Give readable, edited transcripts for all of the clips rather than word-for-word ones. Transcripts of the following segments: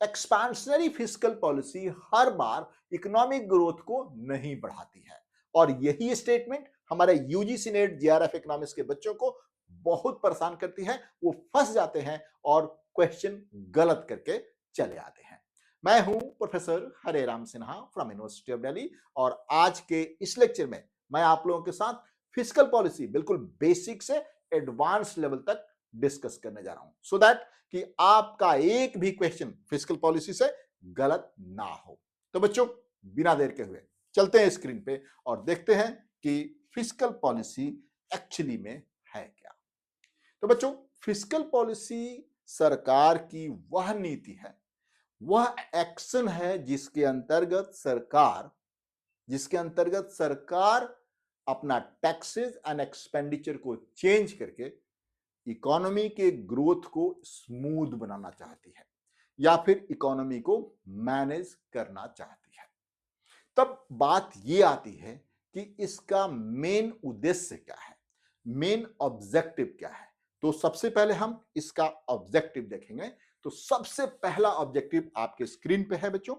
Expansionary fiscal policy हर बार economic growth को नहीं बढ़ाती है और यही स्टेटमेंट हमारे यूजीसी नेट जेआरएफ इकोनॉमिक्स के बच्चों को बहुत परेशान करती है। वो फंस जाते हैं और क्वेश्चन गलत करके चले आते हैं। मैं हूं professor Hare Ram Sinha from university of Delhi और आज के इस लेक्चर में मैं आप लोगों के साथ फिस्कल पॉलिसी बिल्कुल बेसिक से एडवांस लेवल तक डिस्कस करने जा रहा हूं सो दैट कि आपका एक भी क्वेश्चन फिस्कल पॉलिसी से गलत ना हो। तो बच्चों बिना देर के हुए चलते हैं स्क्रीन पे और देखते हैं कि फिस्कल पॉलिसी एक्चुअली में है क्या। तो बच्चों फिस्कल पॉलिसी सरकार की वह नीति है, वह एक्शन है जिसके अंतर्गत सरकार अपना टैक्सेस एंड एक्सपेंडिचर को चेंज करके इकोनॉमी के ग्रोथ को स्मूथ बनाना चाहती है या फिर इकोनॉमी को मैनेज करना चाहती है। तब बात यह आती है कि इसका मेन उद्देश्य क्या है, मेन ऑब्जेक्टिव क्या है। तो सबसे पहले हम इसका ऑब्जेक्टिव देखेंगे। तो सबसे पहला ऑब्जेक्टिव आपके स्क्रीन पे है बच्चों।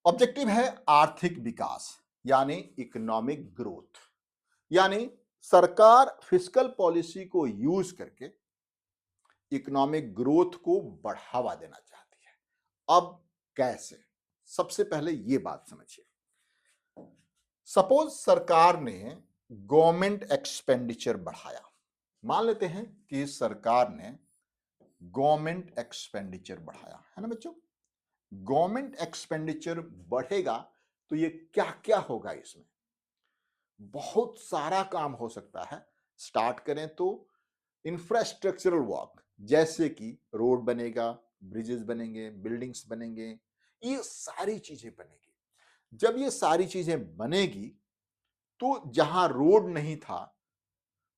ऑब्जेक्टिव है आर्थिक विकास यानी इकोनॉमिक ग्रोथ। यानी सरकार फिस्कल पॉलिसी को यूज करके इकोनॉमिक ग्रोथ को बढ़ावा देना चाहती है। अब कैसे? सबसे पहले यह बात समझिए। सपोज सरकार ने गवर्नमेंट एक्सपेंडिचर बढ़ाया। मान लेते हैं कि सरकार ने गवर्नमेंट एक्सपेंडिचर बढ़ाया, है ना बच्चों। गवर्नमेंट एक्सपेंडिचर बढ़ेगा तो ये क्या क्या होगा, इसमें बहुत सारा काम हो सकता है। स्टार्ट करें तो इंफ्रास्ट्रक्चरल वर्क, जैसे कि रोड बनेगा, ब्रिजेस बनेंगे, बिल्डिंग्स बनेंगे, ये सारी चीजें बनेगी। जब ये सारी चीजें बनेगी तो जहां रोड नहीं था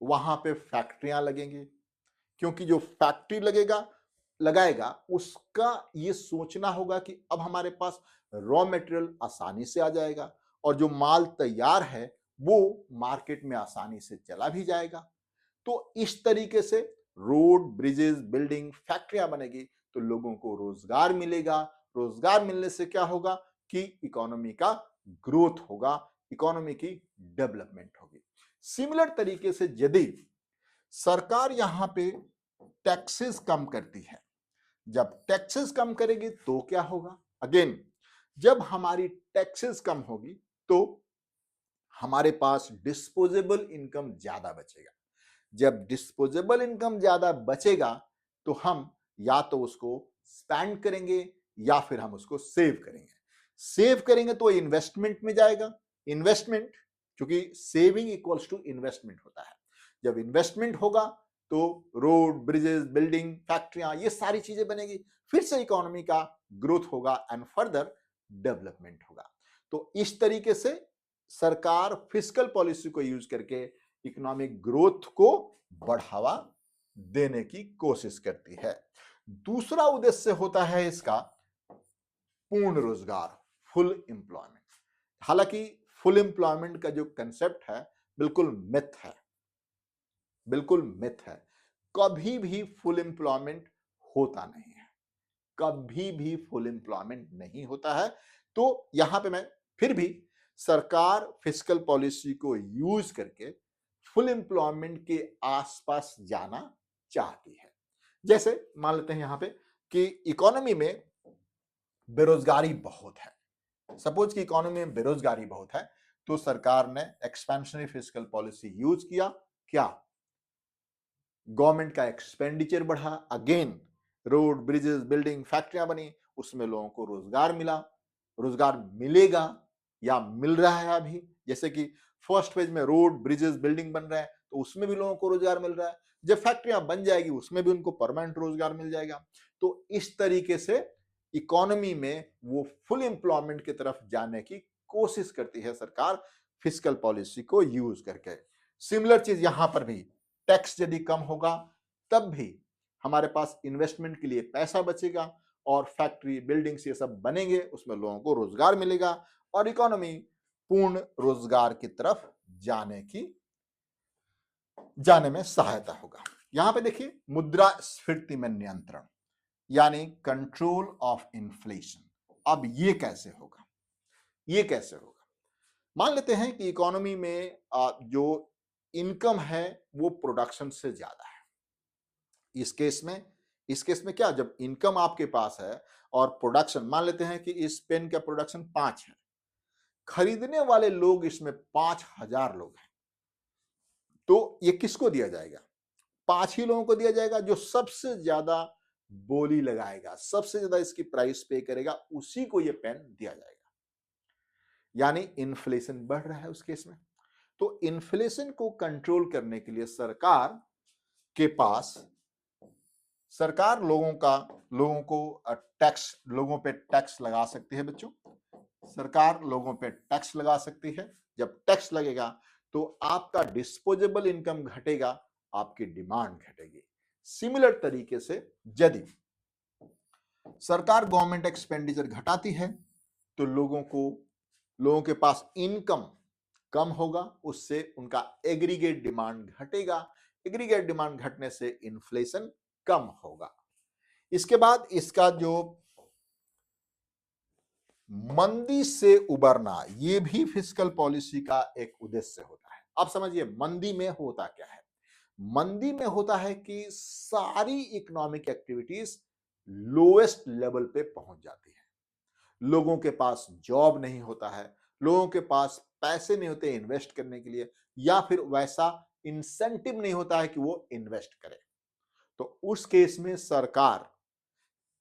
वहां पे फैक्ट्रियां लगेंगी, क्योंकि जो फैक्ट्री लगाएगा उसका ये सोचना होगा कि अब हमारे पास रॉ मटेरियल आसानी से आ जाएगा और जो माल तैयार है वो मार्केट में आसानी से चला भी जाएगा। तो इस तरीके से रोड, ब्रिजेस, बिल्डिंग, फैक्ट्रियां बनेगी तो लोगों को रोजगार मिलेगा। रोजगार मिलने से क्या होगा कि इकोनॉमी का ग्रोथ होगा, इकोनॉमी की डेवलपमेंट होगी। सिमिलर तरीके से यदि सरकार यहां पे टैक्सेस कम करती है, जब टैक्सेस कम करेगी तो क्या होगा? अगेन, जब हमारी टैक्सेस कम होगी तो हमारे पास डिस्पोजेबल इनकम ज्यादा बचेगा। जब डिस्पोजेबल इनकम ज्यादा बचेगा तो हम या तो उसको स्पेंड करेंगे या फिर हम उसको सेव करेंगे। सेव करेंगे तो इन्वेस्टमेंट में जाएगा। इन्वेस्टमेंट, क्योंकि सेविंग इक्वल्स टू इन्वेस्टमेंट होता है। जब इन्वेस्टमेंट होगा तो रोड, ब्रिजेस, बिल्डिंग, फैक्ट्रियां, ये सारी चीजें बनेगी, फिर से इकोनॉमी का ग्रोथ होगा एंड फर्दर डेवलपमेंट होगा। तो इस तरीके से सरकार फिस्कल पॉलिसी को यूज करके इकोनॉमिक ग्रोथ को बढ़ावा देने की कोशिश करती है। दूसरा उद्देश्य होता है इसका पूर्ण रोजगार, फुल एम्प्लॉयमेंट। हालांकि फुल एम्प्लॉयमेंट का जो कंसेप्ट है बिल्कुल मिथ है, बिल्कुल मिथ है। कभी भी फुल एम्प्लॉयमेंट होता नहीं है, कभी भी फुल एम्प्लॉयमेंट नहीं होता है। तो यहां पे मैं फिर भी सरकार फिस्कल पॉलिसी को यूज करके फुल एम्प्लॉयमेंट के आसपास जाना चाहती है। जैसे मान लेते हैं यहां पे कि इकोनॉमी में बेरोजगारी बहुत है। सपोज कि इकोनॉमी में बेरोजगारी बहुत है तो सरकार ने एक्सपेंशनरी फिस्कल पॉलिसी यूज किया। क्या? गवर्नमेंट का एक्सपेंडिचर बढ़ा, अगेन रोड, ब्रिजेस, बिल्डिंग, फैक्ट्रियां बनी, उसमें लोगों को रोजगार मिला, रोजगार मिलेगा या मिल रहा है अभी। जैसे कि फर्स्ट फेज में रोड, ब्रिजेस, बिल्डिंग बन रहा है तो उसमें भी लोगों को रोजगार मिल रहा है। जब फैक्ट्रियां बन जाएगी उसमें भी उनको परमानेंट रोजगार मिल जाएगा। तो इस तरीके से इकोनॉमी में वो फुल एम्प्लॉयमेंट की तरफ जाने की कोशिश करती है सरकार फिस्कल पॉलिसी को यूज करके। सिमिलर चीज यहां पर भी, टैक्स यदि कम होगा तब भी हमारे पास इन्वेस्टमेंट के लिए पैसा बचेगा और फैक्ट्री, बिल्डिंग्स ये सब बनेंगे, उसमें लोगों को रोजगार मिलेगा और इकोनॉमी पूर्ण रोजगार की तरफ जाने में सहायता होगा। यहां पे देखिए मुद्रास्फीति में नियंत्रण। यानी कंट्रोल ऑफ इन्फ्लेशन। अब ये कैसे होगा, ये कैसे होगा? मान लेते हैं कि इकोनॉमी में जो इनकम है वो प्रोडक्शन से ज्यादा है। इस केस में क्या, जब इनकम आपके पास है और प्रोडक्शन, मान लेते हैं कि इस पेन का प्रोडक्शन 5 है, खरीदने वाले लोग इसमें 5,000 लोग हैं, तो ये किसको दिया जाएगा? 5 ही लोगों को दिया जाएगा। जो सबसे ज्यादा बोली लगाएगा, सबसे ज्यादा इसकी प्राइस पे करेगा, उसी को ये पेन दिया जाएगा। यानी इन्फ्लेशन बढ़ रहा है उस केस में। तो इन्फ्लेशन को कंट्रोल करने के लिए के पास सरकार लोगों पे टैक्स लगा सकती है बच्चों। सरकार लोगों पे टैक्स लगा सकती है। जब टैक्स लगेगा तो आपका डिस्पोजेबल इनकम घटेगा, आपकी डिमांड घटेगी। सिमिलर तरीके से यदि सरकार गवर्नमेंट एक्सपेंडिचर घटाती है तो लोगों के पास इनकम कम होगा, उससे उनका एग्रीगेट डिमांड घटेगा। एग्रीगेट डिमांड घटने से इन्फ्लेशन कम होगा। इसके बाद इसका जो मंदी से उबरना, ये भी फिस्कल पॉलिसी का एक उद्देश्य होता है। अब समझिए मंदी में होता क्या है। मंदी में होता है कि सारी इकोनॉमिक एक्टिविटीज लोएस्ट लेवल पे पहुंच जाती है। लोगों के पास जॉब नहीं होता है, लोगों के पास पैसे नहीं होते इन्वेस्ट करने के लिए, या फिर वैसा इंसेंटिव नहीं होता है कि वो इन्वेस्ट करे। तो उस केस में सरकार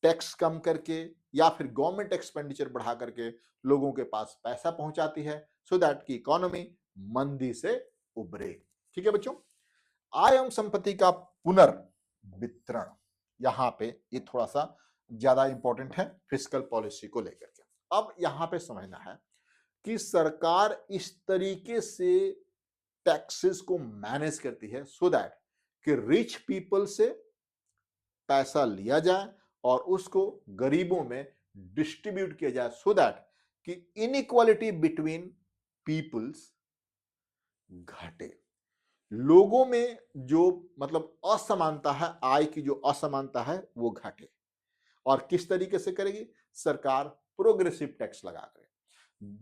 टैक्स कम करके या फिर गवर्नमेंट एक्सपेंडिचर बढ़ा करके लोगों के पास पैसा पहुंचाती है, सो दैट की इकोनॉमी मंदी से उबरे। ठीक है बच्चों। आय एवं संपत्ति का पुनर्वितरण, यहां पे ये थोड़ा सा ज्यादा इंपॉर्टेंट है फिस्कल पॉलिसी को लेकर के। अब यहां पे समझना है कि सरकार इस तरीके से टैक्सेस को मैनेज करती है सो दैट कि रिच पीपल से पैसा लिया जाए और उसको गरीबों में डिस्ट्रीब्यूट किया जाए, सो दैट कि इनइक्वालिटी बिटवीन पीपल्स घटे। लोगों में जो मतलब असमानता है, आय की जो असमानता है वो घटे। और किस तरीके से करेगी सरकार? प्रोग्रेसिव टैक्स लगा कर।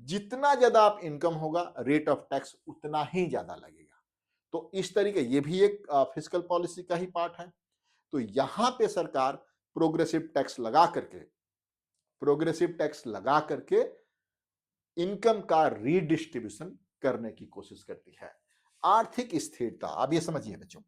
जितना ज्यादा आप इनकम होगा, रेट ऑफ टैक्स उतना ही ज्यादा लगेगा। तो इस तरीके, ये भी एक फिस्कल पॉलिसी का ही पार्ट है। तो यहां पे सरकार प्रोग्रेसिव टैक्स लगा करके इनकम का रीडिस्ट्रीब्यूशन करने की कोशिश करती है। आर्थिक स्थिरता, अब ये समझिए बच्चों,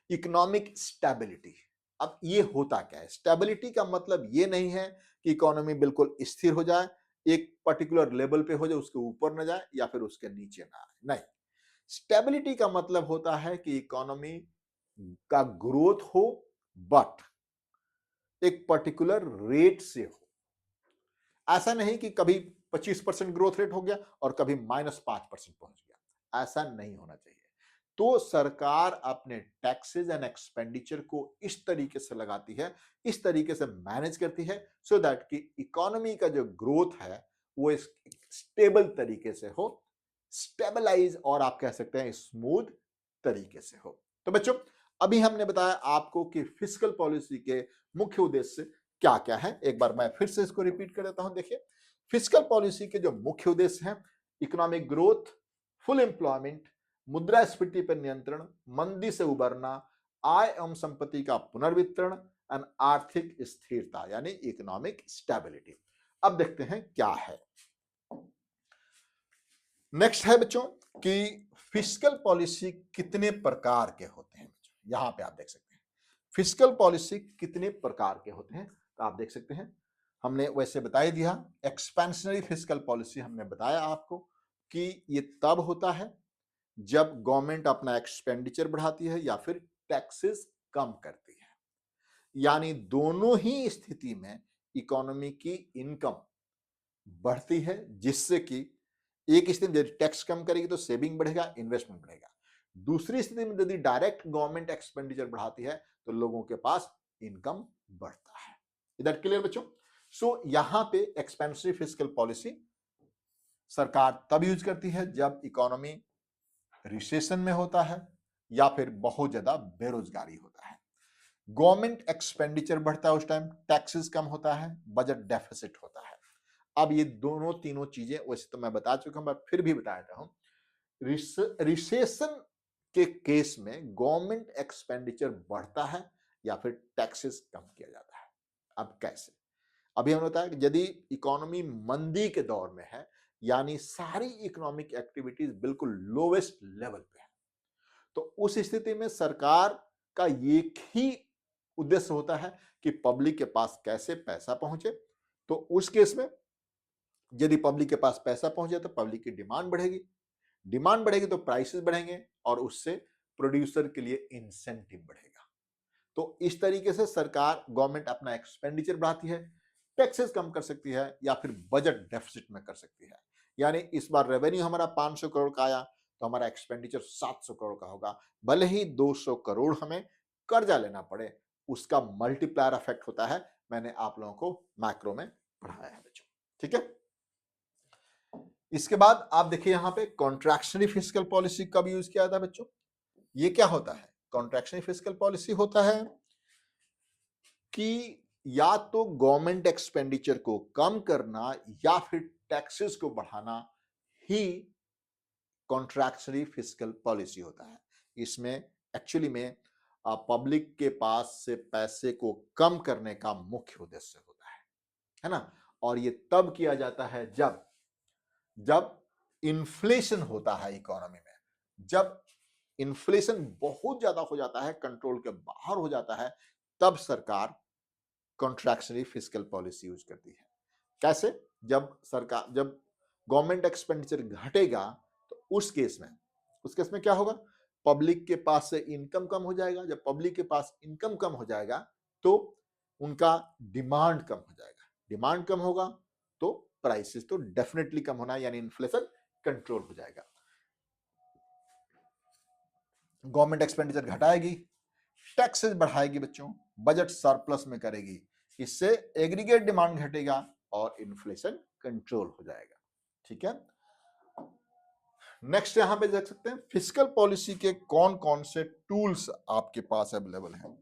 इकोनॉमिक स्टेबिलिटी। अब ये होता क्या है? स्टेबिलिटी का मतलब ये नहीं है कि इकोनॉमी बिल्कुल स्थिर हो जाए, एक पर्टिकुलर लेवल पे हो जाए, उसके ऊपर न जाए या फिर उसके नीचे ना आए, नहीं। स्टेबिलिटी का मतलब होता है कि इकोनॉमी का ग्रोथ हो, बट एक पर्टिकुलर रेट से हो। ऐसा नहीं कि कभी 25% ग्रोथ रेट हो गया और कभी -5% पहुंच गया, ऐसा नहीं होना चाहिए। तो सरकार अपने टैक्सेस एंड एक्सपेंडिचर को इस तरीके से लगाती है, इस तरीके से मैनेज करती है, सो दैट कि इकोनॉमी का जो ग्रोथ है वो इस स्टेबल तरीके से हो, स्टेबलाइज, और आप कह सकते हैं स्मूथ तरीके से हो। तो बच्चों, अभी हमने बताया आपको कि फिस्कल पॉलिसी के मुख्य उद्देश्य क्या क्या है। एक बार मैं फिर से इसको रिपीट कर देता हूं। देखिए, फिस्कल पॉलिसी के जो मुख्य उद्देश्य हैं, इकोनॉमिक ग्रोथ, फुल एम्प्लॉयमेंट, मुद्रास्फीति पर नियंत्रण, मंदी से उबरना, आय एवं संपत्ति का पुनर्वितरण एंड आर्थिक स्थिरता, यानी इकोनॉमिक स्टेबिलिटी। अब देखते हैं क्या है। नेक्स्ट है बच्चों कि फिस्कल पॉलिसी कितने प्रकार के होते हैं। यहां पे आप देख सकते हैं फिस्कल पॉलिसी कितने प्रकार के होते हैं। तो आप देख सकते हैं, हमने वैसे बता ही दिया। एक्सपेंशनरी फिस्कल पॉलिसी हमने बताया आपको कि ये तब होता है जब गवर्नमेंट अपना एक्सपेंडिचर बढ़ाती है या फिर टैक्सेस कम करती है। यानी दोनों ही स्थिति में इकोनॉमी की इनकम बढ़ती है, जिससे कि एक स्थिति में यदि टैक्स कम करेगी तो सेविंग बढ़ेगा, इन्वेस्टमेंट बढ़ेगा। दूसरी स्थिति में यदि डायरेक्ट गवर्नमेंट एक्सपेंडिचर बढ़ाती है तो लोगों के पास इनकम बढ़ता है। इधर क्लियर बच्चों? सो यहां पे एक्सपेंसिव फिस्कल पॉलिसी सरकार तब यूज करती है जब इकोनॉमी रिसेशन में होता है या फिर बहुत ज्यादा बेरोजगारी होता है। गवर्नमेंट एक्सपेंडिचर बढ़ता है, उस टाइम टैक्सेस कम होता है, बजट डेफिसिट होता है। अब ये दोनों तीनों चीजें वैसे तो मैं बता चुका हूं, मैं फिर भी बता देता हूं। रिसेशन के केस में गवर्नमेंट एक्सपेंडिचर बढ़ता है या फिर टैक्सेस कम किया जाता है। अब कैसे? अभी हमने बताया कि यदि इकोनॉमी मंदी के दौर में है, यानी सारी इकोनॉमिक एक्टिविटीज बिल्कुल लोवेस्ट लेवल पे है, तो उस स्थिति में सरकार का एक ही उद्देश्य होता है कि पब्लिक के पास कैसे पैसा पहुंचे। तो उस केस में यदि पब्लिक के पास पैसा पहुंचे तो पब्लिक की डिमांड बढ़ेगी, डिमांड बढ़ेगी तो प्राइसेस बढ़ेंगे और उससे प्रोड्यूसर के लिए इंसेंटिव बढ़ेगा। तो इस तरीके से सरकार, गवर्नमेंट अपना एक्सपेंडिचर बढ़ाती है, टैक्सेस कम कर सकती है या फिर बजट डेफिसिट में कर सकती है। यानी इस बार रेवेन्यू हमारा 500 करोड़ का आया तो हमारा एक्सपेंडिचर 700 करोड़ का होगा। भले ही 200 करोड़ हमें कर्जा लेना पड़े, उसका मल्टीप्लायर इफेक्ट होता है। मैंने आप लोगों को मैक्रो में पढ़ाया है बच्चों, ठीक है। इसके बाद आप देखिए यहां पे कॉन्ट्रैक्शनरी फिस्कल पॉलिसी कब यूज किया था बच्चों? ये क्या होता है? कॉन्ट्रैक्शनरी फिस्कल पॉलिसी होता है कि या तो गवर्नमेंट एक्सपेंडिचर को कम करना या फिर टैक्सेस को बढ़ाना ही कॉन्ट्रैक्शनरी फिस्कल पॉलिसी होता है। इसमें एक्चुअली में पब्लिक के पास से पैसे को कम करने का मुख्य उद्देश्य होता है ना। और ये तब किया जाता है जब इन्फ्लेशन होता है इकोनॉमी में, जब इन्फ्लेशन बहुत ज्यादा हो जाता है, कंट्रोल के बाहर हो जाता है, तब सरकार कॉन्ट्रैक्शनरी फिस्कल पॉलिसी यूज करती है। कैसे? जब गवर्नमेंट एक्सपेंडिचर घटेगा तो उस केस में क्या होगा? पब्लिक के पास से इनकम कम हो जाएगा। जब पब्लिक के पास इनकम कम हो जाएगा तो उनका डिमांड कम हो जाएगा। डिमांड कम होगा तो प्राइसेस तो डेफिनेटली कम होना है, यानी इन्फ्लेशन कंट्रोल हो जाएगा। गवर्नमेंट एक्सपेंडिचर घटाएगी, टैक्सेस बढ़ाएगी बच्चों, बजट सरप्लस में करेगी, इससे एग्रीगेट डिमांड घटेगा और इन्फ्लेशन कंट्रोल हो जाएगा, ठीक है। नेक्स्ट यहां पे देख सकते हैं फिस्कल पॉलिसी के कौन कौन से टूल्स आपके पास अवेलेबल हैं।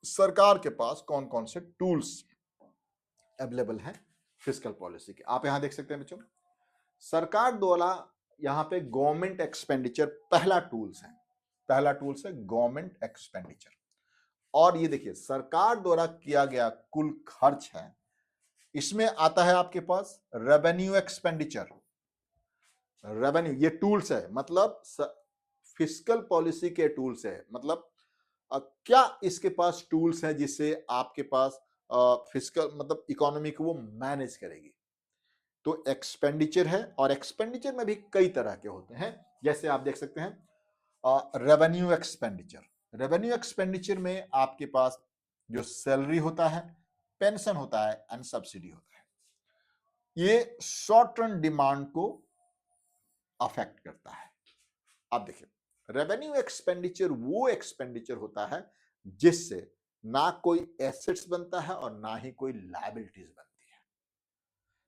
सरकार के पास कौन कौन से टूल्स अवेलेबल हैं फिस्कल पॉलिसी के, आप यहां देख सकते हैं बच्चों। सरकार द्वारा यहां पे गवर्नमेंट एक्सपेंडिचर पहला टूल्स है गवर्नमेंट एक्सपेंडिचर। और ये देखिए सरकार द्वारा किया गया कुल खर्च है, इसमें आता है आपके पास रेवेन्यू एक्सपेंडिचर। रेवेन्यू ये टूल्स है, मतलब फिस्कल पॉलिसी के टूल्स है, मतलब क्या इसके पास टूल्स है जिससे आपके पास फिस्कल मतलब इकोनॉमी को वो मैनेज करेगी। तो एक्सपेंडिचर है, और एक्सपेंडिचर में भी कई तरह के होते हैं। जैसे आप देख सकते हैं रेवेन्यू एक्सपेंडिचर में आपके पास जो सैलरी होता है, पेंशन होता है एंड सब्सिडी होता है, ये शॉर्ट टर्म डिमांड को अफेक्ट करता है। आप देखिए रेवेन्यू एक्सपेंडिचर वो एक्सपेंडिचर होता है जिससे ना कोई एसेट्स बनता है और ना ही कोई लायबिलिटीज बनती है,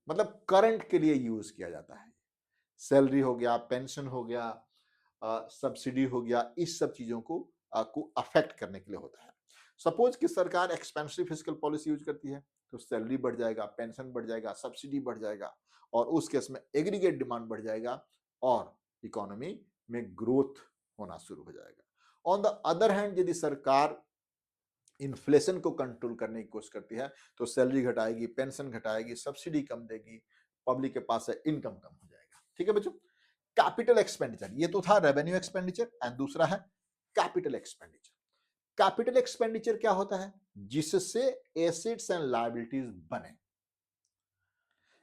मतलब करंट के लिए यूज किया जाता है। सैलरी हो गया, पेंशन हो गया, सब्सिडी हो गया, इस सब चीजों को अफेक्ट करने के लिए होता है। सपोज कि सरकार एक्सपेंसिव फिस्कल पॉलिसी यूज करती है तो सैलरी बढ़ जाएगा, पेंशन बढ़ जाएगा, सब्सिडी बढ़ जाएगा, और उस केस में एग्रीगेट डिमांड बढ़ जाएगा और इकोनॉमी में ग्रोथ होना शुरू हो जाएगा। ऑन द अदर हैंड यदि सरकार इन्फ्लेशन को कंट्रोल करने की कोशिश करती है तो सैलरी घटाएगी, पेंशन घटाएगी, सब्सिडी कम देगी, पब्लिक के पास से इनकम कम हो जाएगा, ठीक है बच्चों। कैपिटल एक्सपेंडिचर, ये तो था रेवेन्यू एक्सपेंडिचर, एंड दूसरा है कैपिटल एक्सपेंडिचर। कैपिटल एक्सपेंडिचर क्या होता है? जिससे एसेट्स एंड लायबिलिटीज बने,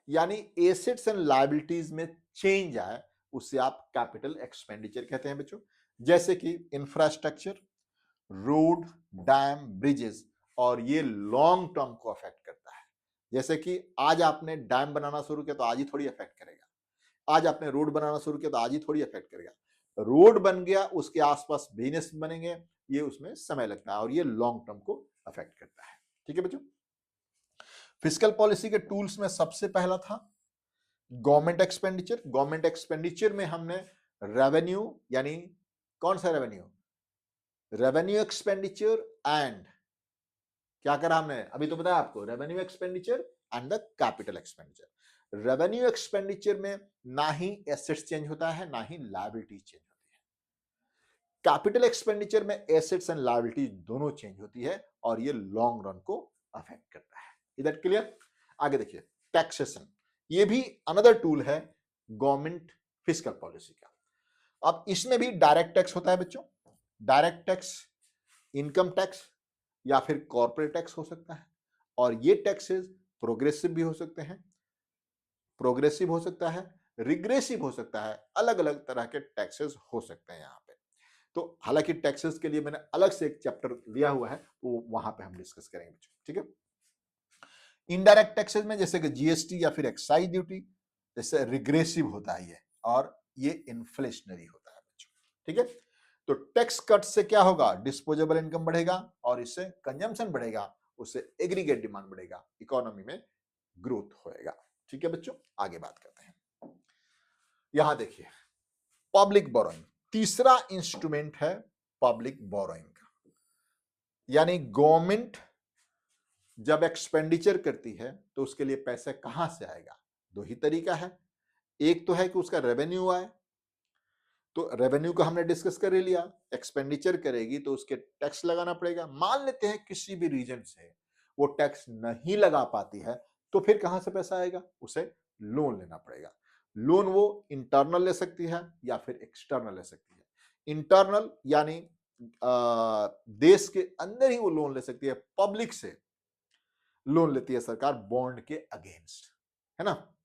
यानी एसेट्स एंड लायबिलिटीज में चेंज आए, उसे आप कैपिटल एक्सपेंडिचर कहते हैं बच्चों। जैसे कि इंफ्रास्ट्रक्चर, रोड, डैम, ब्रिजेस, और ये लॉन्ग टर्म को अफेक्ट करता है। जैसे कि आज आपने डैम बनाना शुरू किया तो आज ही थोड़ी अफेक्ट करेगा, आज आपने रोड बनाना शुरू किया तो आज ही थोड़ी अफेक्ट करेगा। रोड बन गया, उसके आसपास बिजनेस बनेंगे, ये उसमें समय लगता है और ये लॉन्ग टर्म को अफेक्ट करता है, ठीक है बच्चों। फिस्कल पॉलिसी के टूल्स में सबसे पहला था गवर्नमेंट एक्सपेंडिचर। गवर्नमेंट एक्सपेंडिचर में हमने रेवेन्यू, यानी कौन सा रेवेन्यू? रेवेन्यू एक्सपेंडिचर एंड क्या करा हमने, अभी तो बताया आपको, revenue expenditure and the capital expenditure. Revenue expenditure में ना ही एसेट्स चेंज होता है ना ही लायबिलिटी चेंज होती है। कैपिटल एक्सपेंडिचर में एसेट्स एंड लायबिलिटी दोनों चेंज होती है और ये लॉन्ग रन को अफेक्ट करता है। Is that clear? आगे देखिए, टैक्सेशन, ये भी अनदर टूल है गवर्नमेंट फिस्कल पॉलिसी का। अब इसमें भी डायरेक्ट टैक्स होता है बच्चों। डायरेक्ट टैक्स इनकम टैक्स या फिर कॉर्पोरेट टैक्स हो सकता है, और ये टैक्सेस प्रोग्रेसिव भी हो सकते हैं, प्रोग्रेसिव हो सकता है, रिग्रेसिव हो सकता है, अलग अलग तरह के टैक्सेस हो सकते हैं यहाँ पे। तो हालांकि टैक्सेस के लिए मैंने अलग से एक चैप्टर दिया हुआ है, तो वहां पे हम डिस्कस करेंगे बच्चों, ठीक है। इनडायरेक्ट टैक्सेस में जैसे कि जीएसटी या फिर एक्साइज ड्यूटी, जैसे रिग्रेसिव होता है ये, और ये इन्फ्लेशनरी होता है बच्चों, ठीक है। तो टैक्स कट से क्या होगा, डिस्पोजेबल इनकम बढ़ेगा और इससे कंजम्पशन बढ़ेगा, उससे एग्रीगेट डिमांड बढ़ेगा, इकोनॉमी में ग्रोथ होएगा, ठीक है बच्चों। आगे बात करते हैं, यहां देखिए पब्लिक बोरोइंग, तीसरा इंस्ट्रूमेंट है पब्लिक बोरोइंग का। यानी गवर्नमेंट जब एक्सपेंडिचर करती है तो उसके लिए पैसा कहां से आएगा, दो ही तरीका है। एक तो है कि उसका रेवेन्यू आए, तो रेवेन्यू को हमने डिस्कस कर ही लिया, एक्सपेंडिचर करेगी तो उसके टैक्स लगाना पड़ेगा। मान लेते हैं किसी भी रीजन से वो टैक्स नहीं लगा पाती है, तो फिर कहां से पैसा आएगा, उसे लोन लेना पड़ेगा। लोन वो इंटरनल ले सकती है या फिर एक्सटर्नल ले सकती है। इंटरनल यानी देश के अंदर ही वो लोन ले सकती है, पब्लिक से लोन लेती है सरकार बॉन्ड के अगेंस्ट, है ना।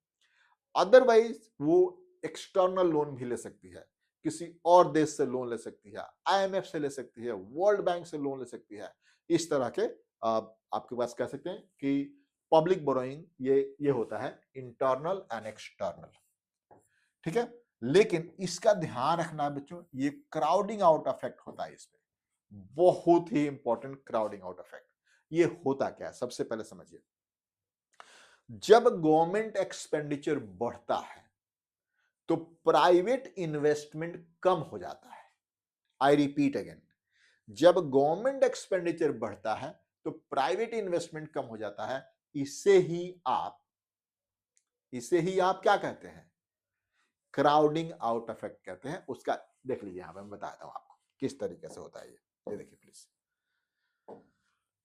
अदरवाइज वो एक्सटर्नल लोन भी ले सकती है, किसी और देश से लोन ले सकती है, आईएमएफ से ले सकती है, वर्ल्ड बैंक से लोन ले सकती है। इस तरह के आपके पास कह सकते हैं कि पब्लिक बोरोइंग ये होता है इंटरनल एंड एक्सटर्नल, ठीक है। लेकिन इसका ध्यान रखना बच्चों, ये क्राउडिंग आउट इफेक्ट होता है इसमें, बहुत ही इंपॉर्टेंट क्राउडिंग आउट इफेक्ट। ये होता क्या है, सबसे पहले समझिए, जब गवर्नमेंट एक्सपेंडिचर बढ़ता है तो प्राइवेट इन्वेस्टमेंट कम हो जाता है। आई रिपीट अगेन, जब गवर्नमेंट एक्सपेंडिचर बढ़ता है तो प्राइवेट इन्वेस्टमेंट कम हो जाता है। इसे ही आप क्या कहते हैं, क्राउडिंग आउट इफेक्ट कहते हैं। उसका देख लीजिए, यहां पे मैं बताता हूं आपको किस तरीके से होता है ये देखिए प्लीज,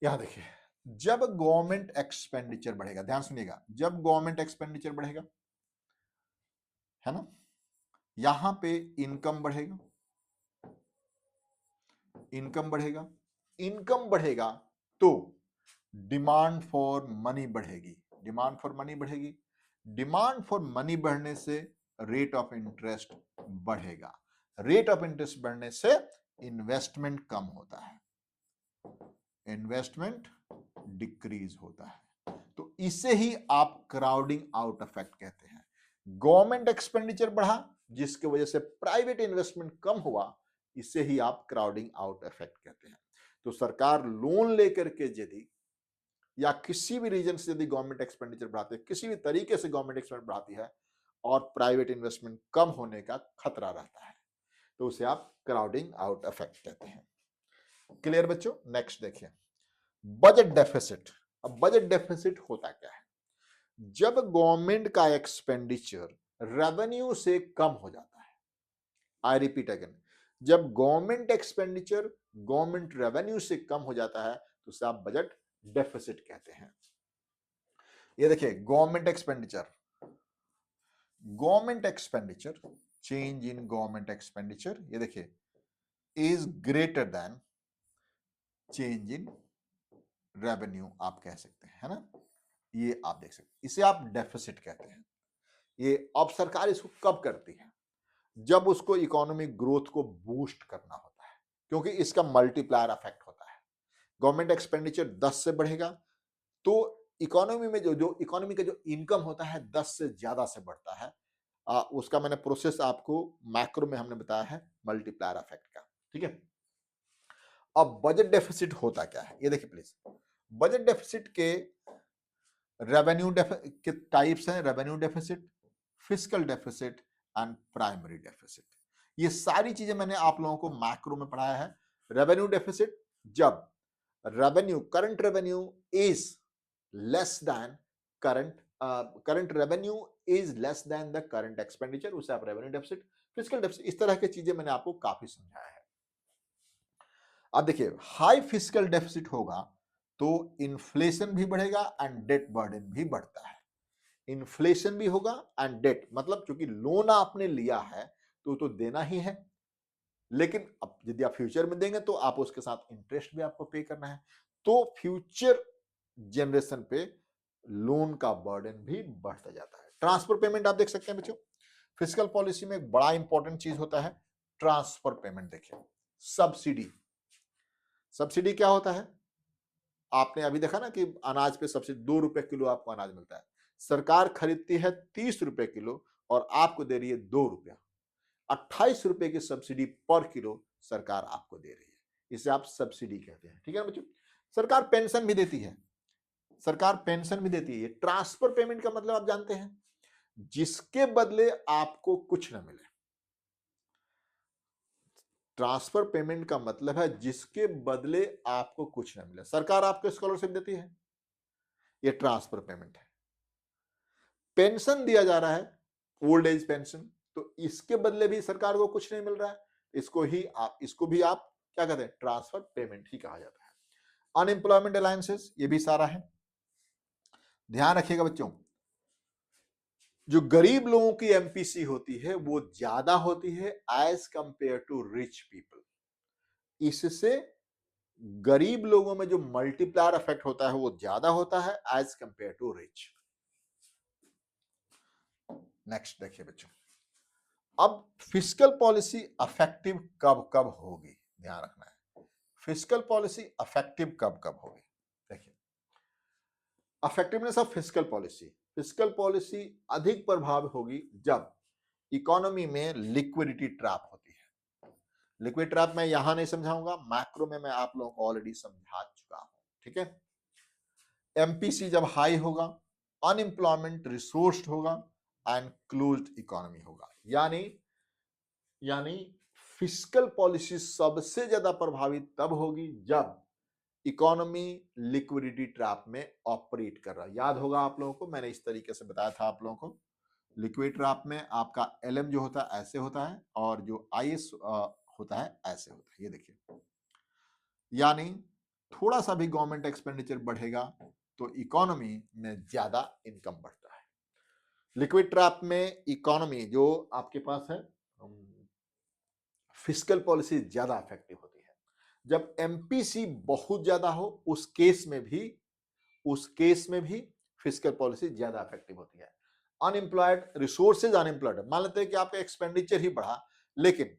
यहां देखिए, जब गवर्नमेंट एक्सपेंडिचर बढ़ेगा, ध्यान सुनिएगा, जब गवर्नमेंट एक्सपेंडिचर बढ़ेगा, है ना, यहां पे इनकम बढ़ेगा, इनकम बढ़ेगा, इनकम बढ़ेगा तो डिमांड फॉर मनी बढ़ेगी, डिमांड फॉर मनी बढ़ेगी, डिमांड फॉर मनी बढ़ने से रेट ऑफ इंटरेस्ट बढ़ेगा, रेट ऑफ इंटरेस्ट बढ़ने से इन्वेस्टमेंट कम होता है, इन्वेस्टमेंट डिक्रीज होता है। तो इसे ही आप क्राउडिंग आउट इफेक्ट कहते हैं। गवर्नमेंट एक्सपेंडिचर बढ़ा जिसकी वजह से प्राइवेट इन्वेस्टमेंट कम हुआ, इसे ही आप क्राउडिंग आउट इफेक्ट कहते हैं। तो सरकार लोन लेकर के यदि या किसी भी रीजन से यदि गवर्नमेंट एक्सपेंडिचर बढ़ाती है, किसी भी तरीके से गवर्नमेंट एक्सपेंडिचर बढ़ाती है और प्राइवेट इन्वेस्टमेंट कम होने का खतरा रहता है, तो उसे आप क्राउडिंग आउट इफेक्ट कहते हैं। क्लियर बच्चों? नेक्स्ट देखिए, बजट डेफिसिट। अब बजट डेफिसिट होता क्या है, जब गवर्नमेंट का एक्सपेंडिचर रेवेन्यू से कम हो जाता है। आई रिपीट अगेन, जब गवर्नमेंट एक्सपेंडिचर गवर्नमेंट रेवेन्यू से कम हो जाता है तो उसे आप बजट डेफिसिट कहते हैं। ये देखिए, government expenditure, government expenditure, change in government expenditure, ये देखिए, is greater than change in revenue, आप कह सकते हैं, है ना। ये आप देख सकते हैं, इसे आप डेफिसिट कहते हैं। ये अब सरकार इसको कब करती है, जब उसको इकोनॉमिक ग्रोथ को बूस्ट करना होता है, क्योंकि इसका मल्टीप्लायर इफेक्ट होता है। गवर्नमेंट एक्सपेंडिचर 10 से बढ़ेगा तो इकोनॉमी में जो इकोनॉमी का जो इनकम होता है 10 से ज्यादा से बढ़ता है। उसका मैंने प्रोसेस आपको मैक्रो में हमने बताया है, मल्टीप्लायर इफेक्ट का, ठीक है। अब बजट डेफिसिट होता क्या है, ये देखिए प्लीज, बजट डेफिसिट के रेवेन्यू के टाइप्स हैं, revenue deficit, fiscal deficit and primary deficit. ये सारी चीजें मैंने आप लोगों को मैक्रो में पढ़ाया है। रेवेन्यू डेफिसिट, जब revenue, current revenue is less than current revenue is less than the current expenditure, उसे आप रेवेन्यू डेफिसिट, फिजिकल डेफिसिट, इस तरह की चीजें मैंने आपको काफी समझाया है। अब देखिए, हाई फिजिकल डेफिसिट होगा तो इन्फ्लेशन भी बढ़ेगा एंड डेट बर्डन भी बढ़ता है। इन्फ्लेशन भी होगा एंड डेट, मतलब क्योंकि लोन आपने लिया है तो देना ही है, लेकिन अब यदि आप फ्यूचर में देंगे तो आप उसके साथ इंटरेस्ट भी आपको पे करना है, तो फ्यूचर जनरेशन पे लोन का बर्डन भी बढ़ता जाता है। ट्रांसफर पेमेंट आप देख सकते हैं बच्चों, फिजिकल पॉलिसी में एक बड़ा इंपॉर्टेंट चीज होता है ट्रांसफर पेमेंट। देखिए, सब्सिडी, सब्सिडी क्या होता है? आपने अभी देखा ना कि अनाज पे सब्सिडी 2 रुपए किलो आपको अनाज मिलता है, सरकार खरीदती है 30 रुपए किलो और आपको दे रही है 2 रुपया, 28 रुपए की सब्सिडी पर किलो सरकार आपको दे रही है, इसे आप सब्सिडी कहते हैं। ठीक है बच्चों, सरकार पेंशन भी देती है, सरकार पेंशन भी देती है। ट्रांसफर पेमेंट का मतलब आप जानते हैं, जिसके बदले आपको कुछ ना मिले। ट्रांसफर पेमेंट का मतलब है जिसके बदले आपको कुछ ना मिले। सरकार आपको स्कॉलरशिप देती है, ये ट्रांसफर पेमेंट है। पेंशन दिया जा रहा है, ओल्ड एज पेंशन, तो इसके बदले भी सरकार को कुछ नहीं मिल रहा है, इसको भी आप क्या कहते हैं? ट्रांसफर पेमेंट ही कहा जाता है। अनएम्प्लॉयमेंट अलायंसेस, ये भी सारा है। ध्यान रखिएगा बच्चों, जो गरीब लोगों की एमपीसी होती है वो ज्यादा होती है as compare to rich people. इससे गरीब लोगों में जो मल्टीप्लायर इफेक्ट होता है वो ज्यादा होता है as compare to rich. Next देखिए बच्चों, अब फिस्कल पॉलिसी इफेक्टिव कब कब होगी, ध्यान रखना है। फिस्कल पॉलिसी इफेक्टिव कब कब होगी? देखिए, effectiveness of fiscal policy, fiscal policy अधिक प्रभाव होगी जब इकोनॉमी में लिक्विडिटी ट्रैप होती है। लिक्विड ट्रैप मैं यहां नहीं समझाऊंगा, मैक्रो में मैं आप लोगों को ऑलरेडी समझा चुका हूं। ठीक है, एमपीसी जब हाई होगा, अनएम्प्लॉयमेंट रिसोर्स्ड होगा एंड क्लोज्ड इकोनॉमी होगा, यानी फिस्कल पॉलिसी सबसे ज्यादा प्रभावित तब होगी जब इकोनॉमी लिक्विडिटी ट्रैप में ऑपरेट कर रहा है। याद होगा आप लोगों को, मैंने इस तरीके से बताया था आप लोगों को, लिक्विड ट्रैप में आपका एलएम जो होता है ऐसे होता है और जो आईएस होता है ऐसे होता है। ये देखिए, यानी थोड़ा सा भी गवर्नमेंट एक्सपेंडिचर बढ़ेगा तो इकोनॉमी में ज्यादा इनकम बढ़ता है। लिक्विड ट्रैप में इकोनॉमी जो आपके पास है, फिस्कल पॉलिसी ज्यादा इफेक्टिव होती है। जब एमपीसी बहुत ज्यादा हो उस केस में भी फिस्कल पॉलिसी ज्यादा इफेक्टिव होती है। अनएम्प्लॉयड रिसोर्सेज, अनएम्प्लॉयड, मान लेते हैं कि आपका एक्सपेंडिचर ही बढ़ा लेकिन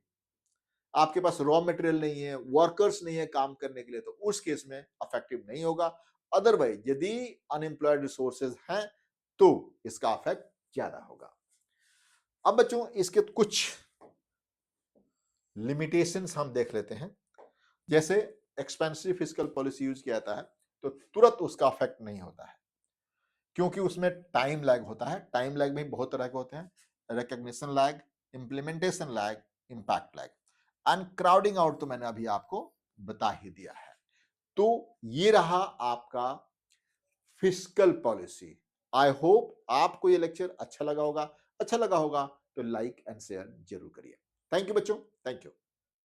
आपके पास रॉ मटेरियल नहीं है, वर्कर्स नहीं है काम करने के लिए, तो उस केस में इफेक्टिव नहीं होगा। अदरवाइज यदि अनएम्प्लॉयड रिसोर्सेज हैं तो इसका इफेक्ट ज्यादा होगा। अब बच्चों, इसके कुछ लिमिटेशंस हम देख लेते हैं। जैसे एक्सपेंसिव फिस्कल पॉलिसी यूज किया जाता है तो तुरंत उसका इफेक्ट नहीं होता है, क्योंकि उसमें टाइम लैग होता है। टाइम लैग में बहुत तरह के होते हैं, recognition lag, implementation lag, impact lag, uncrowding out तो मैंने अभी आपको बता ही दिया है। तो ये रहा आपका फिस्कल पॉलिसी। आई होप आपको ये लेक्चर अच्छा लगा होगा। अच्छा लगा होगा तो लाइक एंड शेयर जरूर करिए। थैंक यू बच्चों, थैंक यू।